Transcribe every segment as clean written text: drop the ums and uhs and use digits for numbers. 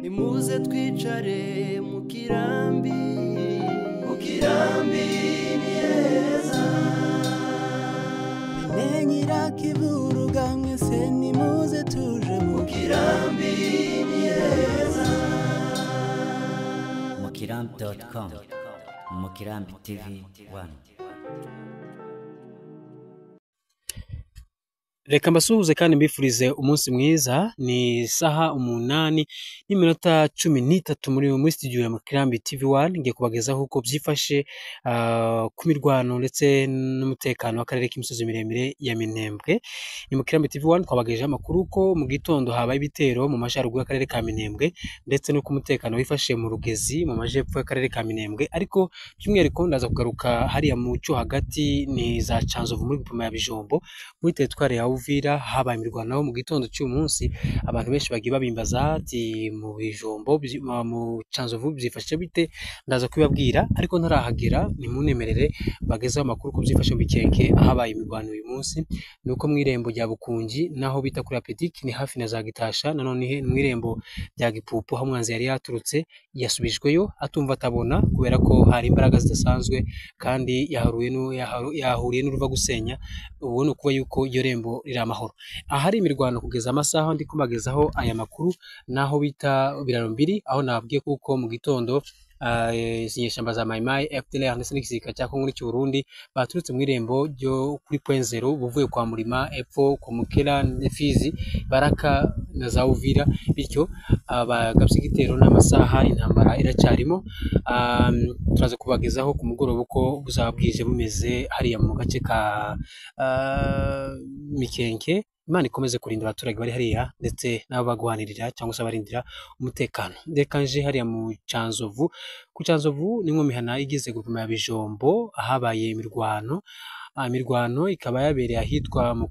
nimuze twicare mu kirambi ni heza Menyira kivuruga mwese nimuze tuje mu kirambi ni heza Mukirambi.com Mukirambi TV 1. Reka mbasuhuze kandi mbifurize umunsi mwiza. Ni saha 8:13 muri studio ya Mukirambi TV 1 ngiye kubagezaho uko byifashe ku mirwano ndetse n'umutekano w'akarere k'imisozi miremire ya Minembwe. Ni Mukirambi TV 1 twabagejeje amakuru ko mu gitondo habaye ibitero mu masharuguru y'akarere ka Minembwe ndetse no ku mutekano wifashe mu Rugezi mu majepfo y'akarere ka Minembwe, ariko by'umwihariko ndaza kugaruka hariya mu cyo hagati ni za Canzovu muri gupima ya Bijombo muri teritwari ya Uvira. Habaye imirwano mu gitondo cy'uyu munsi, abantu benshi bagiye babimbaza ati mu Bijombo mu Canzovu byifashe bite, ndaza kubibabwira ariko ntarahagera ni munemerere bagezaho amakuru ko byifashe mu Bikenke ahabaye imirwano uyu munsi. Nuko mwirembo rya Bukungi naho bita kuri Apedik ni hafi na za Gitasha, nanone mwirembo rya Gipupu aho umwanzi yari yaturutse yasubijweyo atumva atabona kubera ko hari imbaraga zidasanzwe kandi yahuriye n'uruva gusenya. Ubu ni ukuba yuko iyo rembo riri amahoro. Ahari imirwano kugeza amasaha ndi kubagezaho aya makuru naho bita Biraro Mbiri, aho nabwiye kuko mu gitondo inyeshyamba za Mai FDLR ndetse n'igisirikare cya Kongo n'cy'u Burundi baturutse mu irembo ryo kuri point zero buvuye kwa Murima epfo ku Mukera Fizi Baraka na za Uvira, bityo bagabye igitero n'amasaha intambara iracyarimo. Turaza kubagezaho ku mugoroba uko buzaba bwije bumeze hariya mu gace ka Mikenke. Imana ikomeze kurinda abaturage bari hariya ndetse n'abagwanirira cyangwa se abarindira umutekano. Reka nje hariya mu Canzovu. Ku Canzovu ni nko mihana igize guverinoma ya Bijombo ahabaye imirwano. Imirwano ikaba yabereye ahitwa mu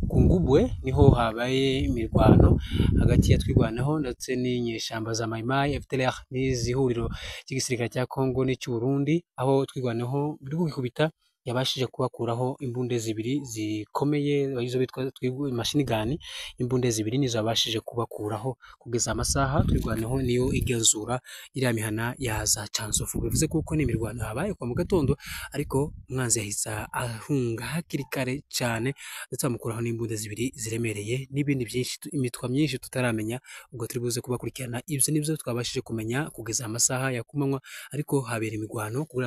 Kungubwe, niho habaye imirwano hagati ya twigwanaho ndetse n'inyeshyamba za Mai FDLR n'izihuriro cy'igisirikare cya Kongo n'cy'u Burundi, aho twigwanaho biri gukubita yabashije kubakuraho imbunde zibiri zikomeye izo bitwa machine gun. Imbunde zibiri nizo abashije kubakuraho kugeza amasaha. Twigwanaho niyo igenzura iriya mihana ya za Canzovu. Bivuze kuko ni imirwano habaye kwa mu gatondo, ariko umwanzi yahisa ahunga hakiri kare cyane ndetse amukuraho n'imbunde zibiri ziremereye n'ibindi byinshi, imitwa myinshi tutaramenya. Ubwo turi buze kubakurikirana ibyo nibyo twabashije kumenya kugeza amasaha ya kumanywa, ariko habera imirwano kuri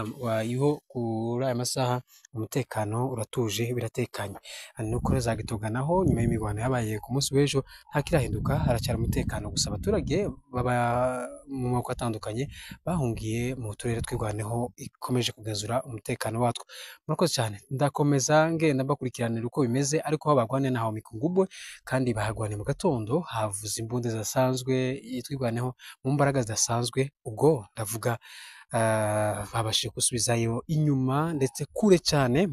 aya masaha. Umutekano uratuje biratekanye. Nuko zagitoganaho nyuma y'imirwano yabaye ku munsi w'ejo nta kirahinduka, haracyari umutekano gusa. Abaturage baba mu moko atandukanye bahungiye mu turere twigwaneho ikomeje kugenzura umutekano watwo. Murakoze cyane, ndakomeza ngenda mbakurikiranira uko bimeze, ariko aho bagwane naho Mikungubwe kandi bahagwane mu gatondo havuze imbunde zasanzwe twigwaneho mu mbaraga zidasanzwe. Ubwo ndavuga babashije gusubizayo inyuma ndetse kure cyane